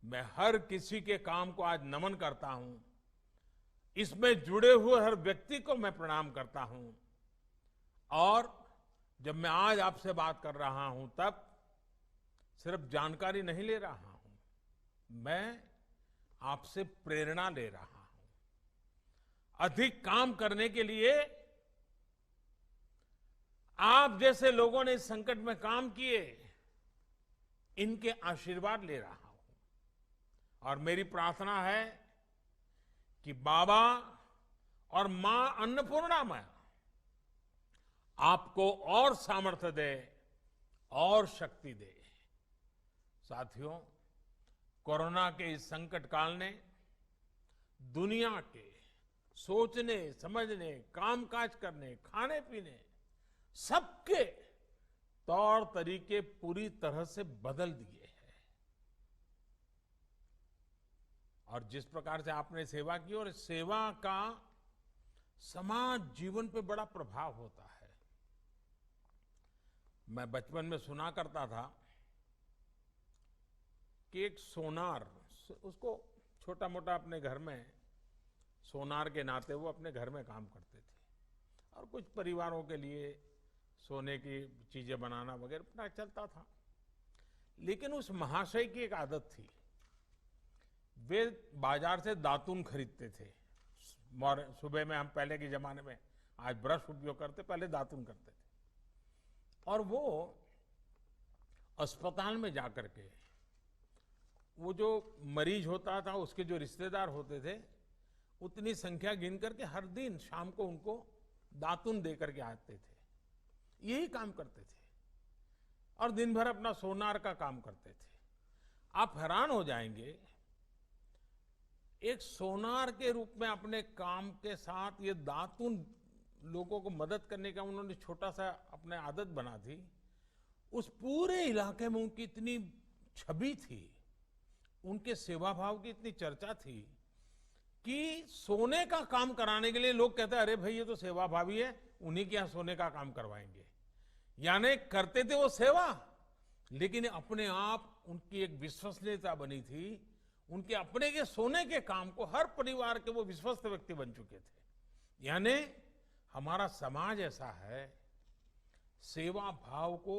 मैं हर किसी के काम को आज नमन करता हूं। इसमें जुड़े हुए हर व्यक्ति को मैं प्रणाम करता हूं। और जब मैं आज आपसे बात कर रहा हूं तब सिर्फ जानकारी नहीं ले रहा हूं, मैं आपसे प्रेरणा ले रहा हूं। अधिक काम करने के लिए आप जैसे लोगों ने इस संकट में काम किए, इनके आशीर्वाद ले रहा हूं। और मेरी प्रार्थना है कि बाबा और मां अन्नपूर्णामय आपको और सामर्थ्य दे और शक्ति दे। साथियों, कोरोना के इस संकट काल ने दुनिया के सोचने, समझने, कामकाज करने, खाने पीने, सबके तौर तरीके पूरी तरह से बदल दिए हैं। और जिस प्रकार से आपने सेवा की, और सेवा का समाज जीवन पे बड़ा प्रभाव होता है। मैं बचपन में सुना करता था कि एक सोनार, उसको छोटा मोटा अपने घर में सोनार के नाते वो अपने घर में काम करते थे, और कुछ परिवारों के लिए सोने की चीजें बनाना वगैरह अपना चलता था। लेकिन उस महाशय की एक आदत थी, वे बाजार से दातून खरीदते थे, सुबह में हम पहले के जमाने में आज ब्रश उपयोग करते, पहले दातुन करते थे। और वो अस्पताल में जाकर के वो जो मरीज होता था उसके जो रिश्तेदार होते थे उतनी संख्या गिन करके हर दिन शाम को उनको दातुन दे करके आते थे, यही काम करते थे और दिन भर अपना सोनार का काम करते थे। आप हैरान हो जाएंगे, एक सोनार के रूप में अपने काम के साथ ये दातुन लोगों को मदद करने का उन्होंने छोटा सा अपने आदत बना दी। उस पूरे इलाके में उनकी इतनी छवि थी, उनके सेवा भाव की इतनी चर्चा थी कि सोने का काम कराने के लिए लोग कहते अरे भाई ये तो सेवा भावी है, उन्हीं के यहाँ सोने का काम करवाएंगे। यानी करते थे वो सेवा, लेकिन अपने आप उनकी एक विश्वसनीयता बनी थी। उनके अपने के सोने के काम को हर परिवार के वो विश्वस्त व्यक्ति बन चुके थे। यानी हमारा समाज ऐसा है, सेवा भाव को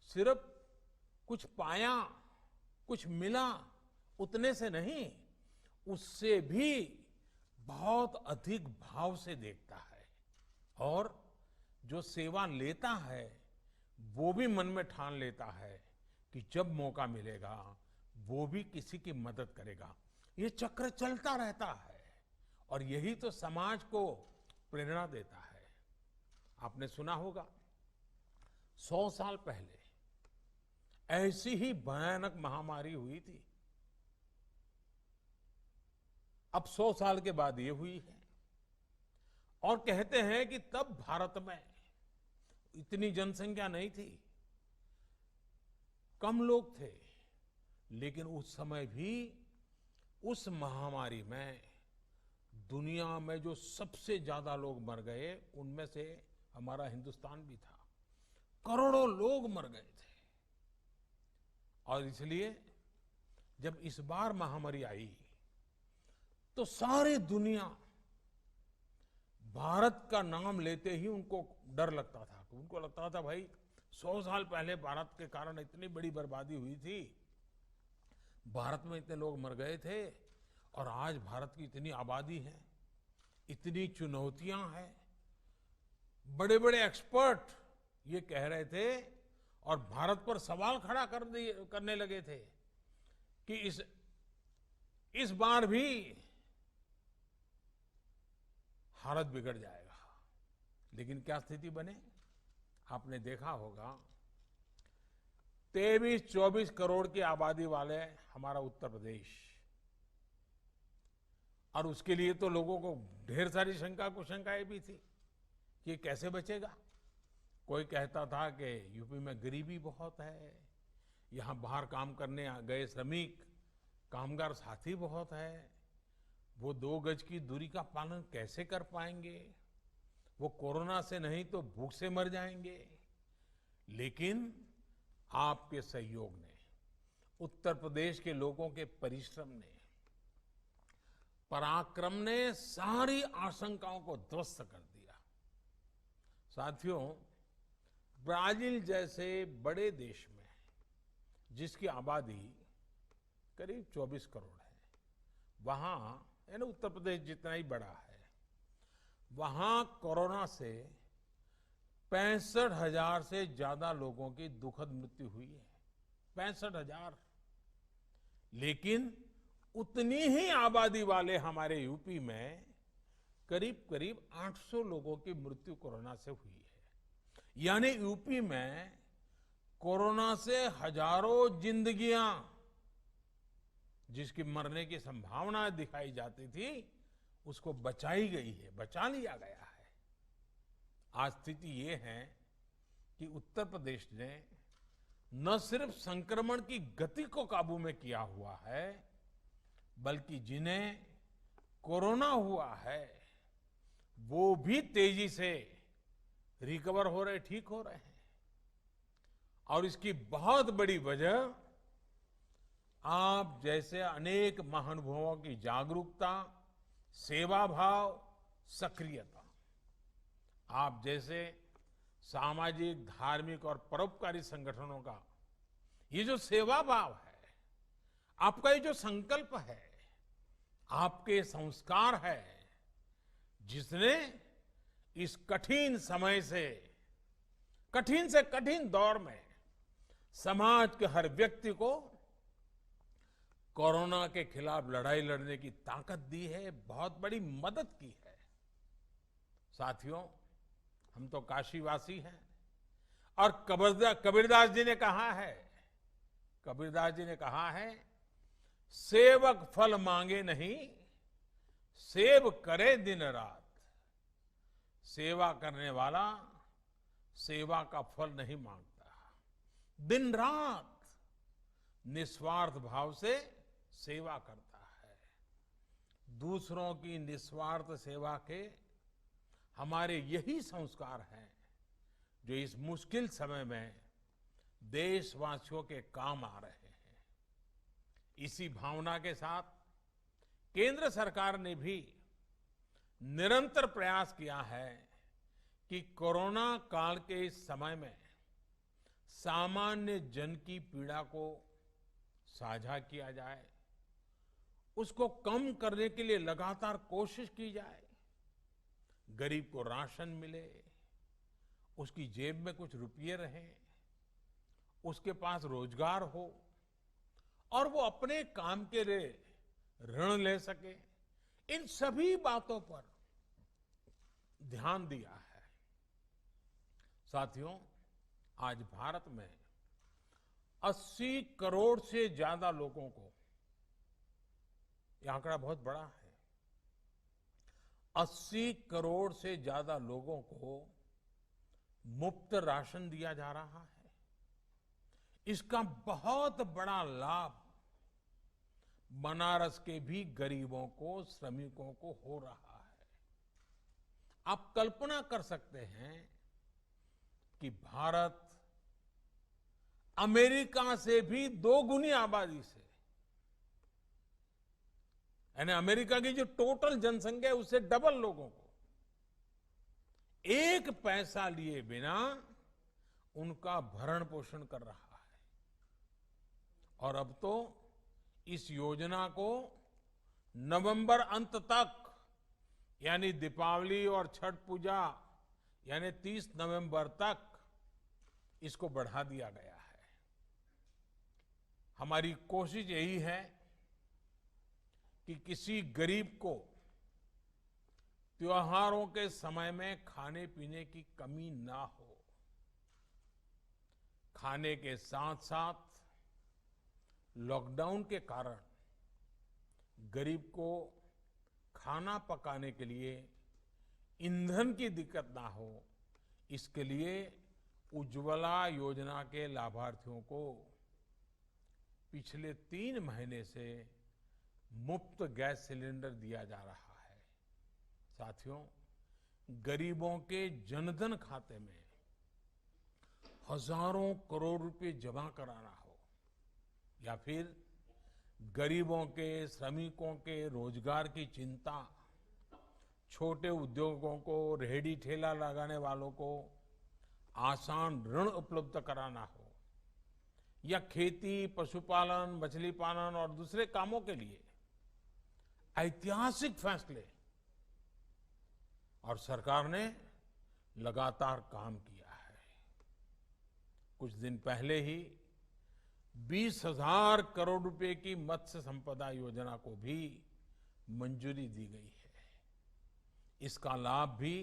सिर्फ कुछ पाया, कुछ मिला उतने से नहीं, उससे भी बहुत अधिक भाव से देखता है। और जो सेवा लेता है वो भी मन में ठान लेता है कि जब मौका मिलेगा वो भी किसी की मदद करेगा। ये चक्र चलता रहता है और यही तो समाज को प्रेरणा देता है। आपने सुना होगा 100 साल पहले ऐसी ही भयानक महामारी हुई थी, अब 100 साल के बाद ये हुई है। और कहते हैं कि तब भारत में इतनी जनसंख्या नहीं थी, कम लोग थे, लेकिन उस समय भी उस महामारी में दुनिया में जो सबसे ज्यादा लोग मर गए उनमें से हमारा हिंदुस्तान भी था। करोड़ों लोग मर गए थे। और इसलिए जब इस बार महामारी आई तो सारी दुनिया भारत का नाम लेते ही उनको डर लगता था। उनको लगता था भाई 100 साल पहले भारत के कारण इतनी बड़ी बर्बादी हुई थी, भारत में इतने लोग मर गए थे और आज भारत की इतनी आबादी है, इतनी चुनौतियां हैं। बड़े बड़े एक्सपर्ट ये कह रहे थे और भारत पर सवाल खड़ा करने लगे थे कि इस बार भी हालत बिगड़ जाएगा। लेकिन क्या स्थिति बने, आपने देखा होगा 23-24 करोड़ की आबादी वाले हमारा उत्तर प्रदेश, और उसके लिए तो लोगों को ढेर सारी कुशंकाएं भी थी कि ये कैसे बचेगा। कोई कहता था कि यूपी में गरीबी बहुत है, यहां बाहर काम करने गए श्रमिक कामगार साथी बहुत है, वो 2 गज की दूरी का पालन कैसे कर पाएंगे, वो कोरोना से नहीं तो भूख से मर जाएंगे। लेकिन आपके सहयोग ने, उत्तर प्रदेश के लोगों के परिश्रम ने, पराक्रम ने सारी आशंकाओं को ध्वस्त कर दिया। साथियों, ब्राजील जैसे बड़े देश में जिसकी आबादी करीब 24 करोड़ है, वहां यानी उत्तर प्रदेश जितना ही बड़ा है, वहां कोरोना से 65,000 से ज्यादा लोगों की दुखद मृत्यु हुई है। 65,000। लेकिन उतनी ही आबादी वाले हमारे यूपी में करीब करीब 800 लोगों की मृत्यु कोरोना से हुई है। यानी यूपी में कोरोना से हजारों जिंदगियां जिसकी मरने की संभावना दिखाई जाती थी उसको बचाई गई है, बचा लिया गया है। आज स्थिति ये है कि उत्तर प्रदेश ने न सिर्फ संक्रमण की गति को काबू में किया हुआ है, बल्कि जिन्हें कोरोना हुआ है वो भी तेजी से रिकवर हो रहे, ठीक हो रहे हैं। और इसकी बहुत बड़ी वजह आप जैसे अनेक महानुभावों की जागरूकता, सेवा भाव, सक्रियता, आप जैसे सामाजिक, धार्मिक और परोपकारी संगठनों का ये जो सेवा भाव है, आपका ये जो संकल्प है, आपके संस्कार है, जिसने इस कठिन समय से कठिन दौर में समाज के हर व्यक्ति को कोरोना के खिलाफ लड़ाई लड़ने की ताकत दी है, बहुत बड़ी मदद की है। साथियों, हम तो काशीवासी हैं और कबीरदास जी ने कहा है, सेवक फल मांगे नहीं, सेव करे दिन रात। सेवा करने वाला सेवा का फल नहीं मांगता, दिन रात निस्वार्थ भाव से सेवा करता है। दूसरों की निस्वार्थ सेवा के हमारे यही संस्कार हैं जो इस मुश्किल समय में देशवासियों के काम आ रहे हैं। इसी भावना के साथ केंद्र सरकार ने भी निरंतर प्रयास किया है कि कोरोना काल के इस समय में सामान्य जन की पीड़ा को साझा किया जाए, उसको कम करने के लिए लगातार कोशिश की जाए। गरीब को राशन मिले, उसकी जेब में कुछ रुपये रहें, उसके पास रोजगार हो और वो अपने काम के लिए ऋण ले सके। इन सभी बातों पर ध्यान दिया है। साथियों, आज भारत में 80 करोड़ से ज्यादा लोगों को, यह आंकड़ा बहुत बड़ा है, 80 करोड़ से ज्यादा लोगों को मुफ्त राशन दिया जा रहा है। इसका बहुत बड़ा लाभ बनारस के भी गरीबों को, श्रमिकों को हो रहा है। आप कल्पना कर सकते हैं कि भारत अमेरिका से भी 2 गुनी आबादी से, यानी अमेरिका की जो टोटल जनसंख्या है उससे डबल लोगों को एक पैसा लिए बिना उनका भरण पोषण कर रहा है। और अब तो इस योजना को नवंबर अंत तक, यानी दीपावली और छठ पूजा यानी 30 नवंबर तक इसको बढ़ा दिया गया है। हमारी कोशिश यही है कि किसी गरीब को त्योहारों के समय में खाने पीने की कमी ना हो। खाने के साथ साथ लॉकडाउन के कारण गरीब को खाना पकाने के लिए ईंधन की दिक्कत ना हो, इसके लिए उज्ज्वला योजना के लाभार्थियों को पिछले 3 महीने से मुफ्त गैस सिलेंडर दिया जा रहा है। साथियों, गरीबों के जनधन खाते में हजारों करोड़ रुपए जमा कराना हो या फिर गरीबों के, श्रमिकों के रोजगार की चिंता, छोटे उद्योगों को, रेहड़ी ठेला लगाने वालों को आसान ऋण उपलब्ध कराना हो या खेती, पशुपालन, मछली पालन और दूसरे कामों के लिए ऐतिहासिक फैसले, और सरकार ने लगातार काम किया है। कुछ दिन पहले ही 20,000 करोड़ रुपए की मत्स्य संपदा योजना को भी मंजूरी दी गई है। इसका लाभ भी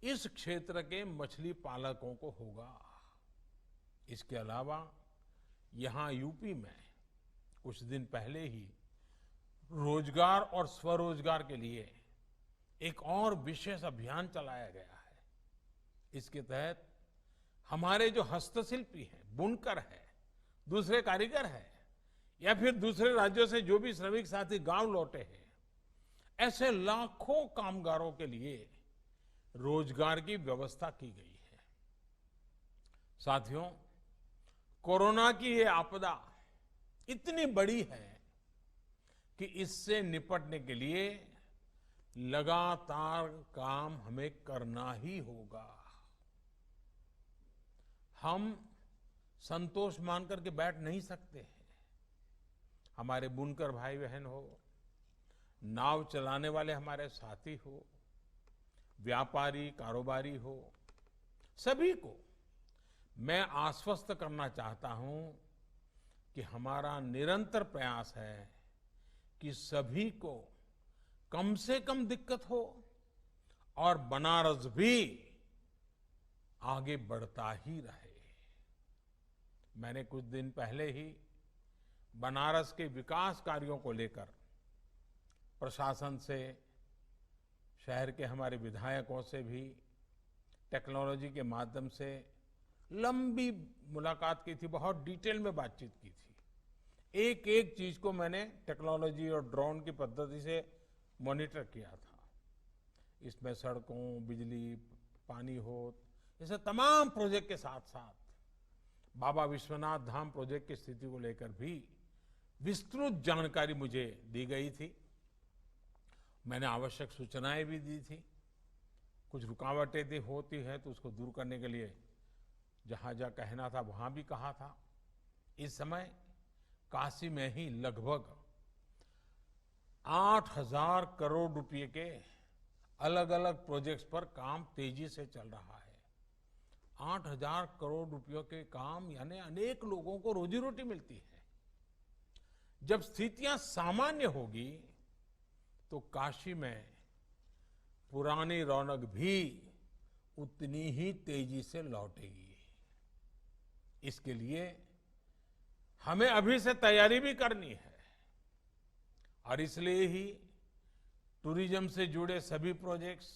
इस क्षेत्र के मछली पालकों को होगा। इसके अलावा यहां यूपी में कुछ दिन पहले ही रोजगार और स्वरोजगार के लिए एक और विशेष अभियान चलाया गया है। इसके तहत हमारे जो हस्तशिल्पी हैं, बुनकर है, दूसरे कारीगर है या फिर दूसरे राज्यों से जो भी श्रमिक साथी गांव लौटे हैं, ऐसे लाखों कामगारों के लिए रोजगार की व्यवस्था की गई है। साथियों, कोरोना की ये आपदा इतनी बड़ी है कि इससे निपटने के लिए लगातार काम हमें करना ही होगा। हम संतोष मानकर के बैठ नहीं सकते हैं। हमारे बुनकर भाई बहन हो, नाव चलाने वाले हमारे साथी हो, व्यापारी कारोबारी हो, सभी को मैं आश्वस्त करना चाहता हूं कि हमारा निरंतर प्रयास है कि सभी को कम से कम दिक्कत हो और बनारस भी आगे बढ़ता ही रहे। मैंने कुछ दिन पहले ही बनारस के विकास कार्यों को लेकर प्रशासन से, शहर के हमारे विधायकों से भी टेक्नोलॉजी के माध्यम से लंबी मुलाकात की थी, बहुत डिटेल में बातचीत की थी। एक एक चीज को मैंने टेक्नोलॉजी और ड्रोन की पद्धति से मॉनिटर किया था। इसमें सड़कों, बिजली, पानी हो, ऐसे तमाम प्रोजेक्ट के साथ साथ बाबा विश्वनाथ धाम प्रोजेक्ट की स्थिति को लेकर भी विस्तृत जानकारी मुझे दी गई थी। मैंने आवश्यक सूचनाएं भी दी थी। कुछ रुकावटें होती है तो उसको दूर करने के लिए जहां जहां कहना था वहां भी कहा था। इस समय काशी में ही लगभग 8,000 करोड़ रुपए के अलग अलग प्रोजेक्ट्स पर काम तेजी से चल रहा है। 8,000 करोड़ रुपयों के काम यानी अनेक लोगों को रोजी रोटी मिलती है। जब स्थितियां सामान्य होगी तो काशी में पुरानी रौनक भी उतनी ही तेजी से लौटेगी। इसके लिए हमें अभी से तैयारी भी करनी है और इसलिए ही टूरिज्म से जुड़े सभी प्रोजेक्ट्स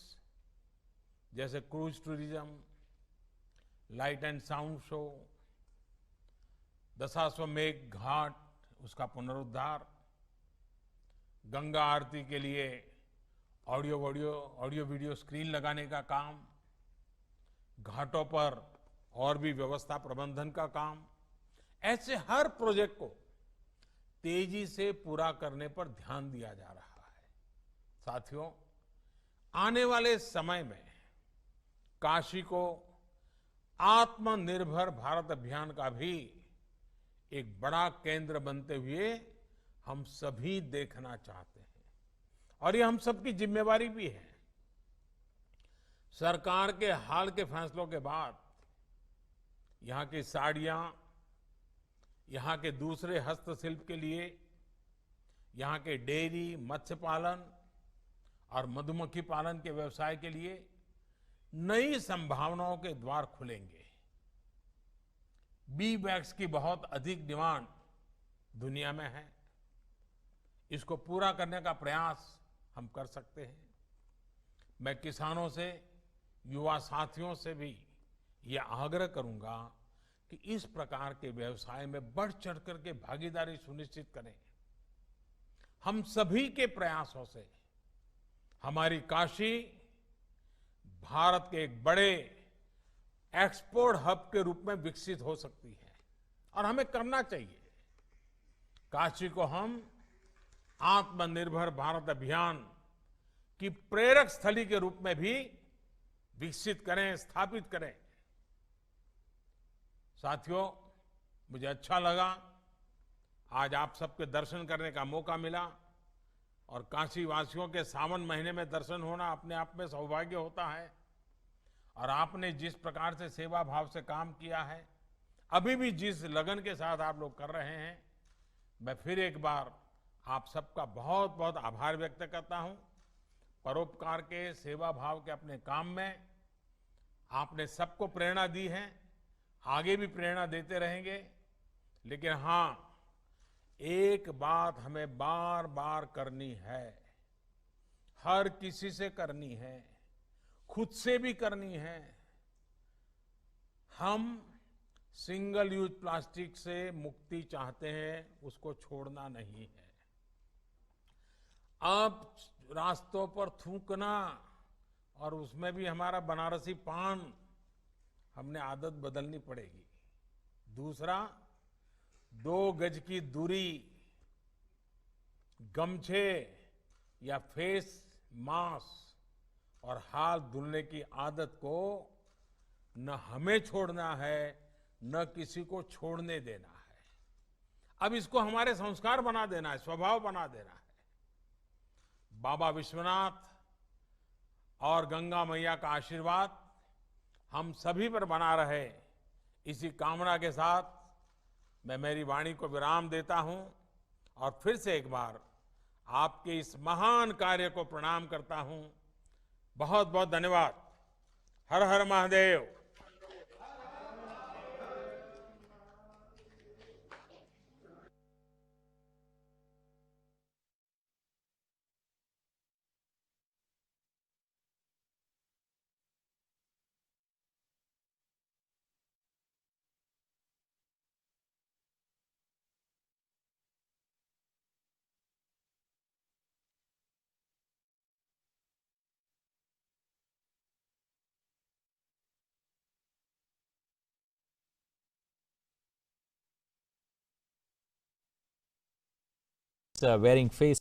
जैसे cruise tourism, light and sound show, Dashashwamedh Ghat उसका पुनरुद्धार, गंगा आरती के लिए ऑडियो वीडियो स्क्रीन लगाने का काम, घाटों पर और भी व्यवस्था प्रबंधन का काम, ऐसे हर प्रोजेक्ट को तेजी से पूरा करने पर ध्यान दिया जा रहा है। साथियों, आने वाले समय में काशी को आत्मनिर्भर भारत अभियान का भी एक बड़ा केंद्र बनते हुए हम सभी देखना चाहते हैं और ये हम सबकी जिम्मेवारी भी है। सरकार के हाल के फैसलों के बाद यहाँ की साड़ियां, यहाँ के दूसरे हस्तशिल्प के लिए, यहाँ के डेयरी, मत्स्य पालन और मधुमक्खी पालन के व्यवसाय के लिए नई संभावनाओं के द्वार खुलेंगे। बी वैक्स की बहुत अधिक डिमांड दुनिया में है। इसको पूरा करने का प्रयास हम कर सकते हैं। मैं किसानों से, युवा साथियों से भी ये आग्रह करूंगा कि इस प्रकार के व्यवसाय में बढ़ चढ़ करके भागीदारी सुनिश्चित करें। हम सभी के प्रयासों से हमारी काशी भारत के एक बड़े एक्सपोर्ट हब के रूप में विकसित हो सकती है और हमें करना चाहिए। काशी को हम आत्मनिर्भर भारत अभियान की प्रेरक स्थली के रूप में भी विकसित करें, स्थापित करें। साथियों, मुझे अच्छा लगा आज आप सबके दर्शन करने का मौका मिला और काशी वासियों के सावन महीने में दर्शन होना अपने आप में सौभाग्य होता है। और आपने जिस प्रकार से सेवा भाव से काम किया है, अभी भी जिस लगन के साथ आप लोग कर रहे हैं, मैं फिर एक बार आप सबका बहुत बहुत आभार व्यक्त करता हूं। परोपकार के, सेवा भाव के अपने काम में आपने सबको प्रेरणा दी है, आगे भी प्रेरणा देते रहेंगे। लेकिन हाँ, एक बात हमें बार बार करनी है, हर किसी से करनी है, खुद से भी करनी है। हम सिंगल यूज प्लास्टिक से मुक्ति चाहते हैं, उसको छोड़ना नहीं है। अब रास्तों पर थूकना और उसमें भी हमारा बनारसी पान, हमने आदत बदलनी पड़ेगी। दूसरा, 2 गज की दूरी, गमछे या फेस मास्क और हाथ धुलने की आदत को न हमें छोड़ना है, न किसी को छोड़ने देना है। अब इसको हमारे संस्कार बना देना है, स्वभाव बना देना है। बाबा विश्वनाथ और गंगा मैया का आशीर्वाद हम सभी पर बना रहे, इसी कामना के साथ मैं मेरी वाणी को विराम देता हूं और फिर से एक बार आपके इस महान कार्य को प्रणाम करता हूं। बहुत बहुत धन्यवाद। हर हर महादेव। Wearing face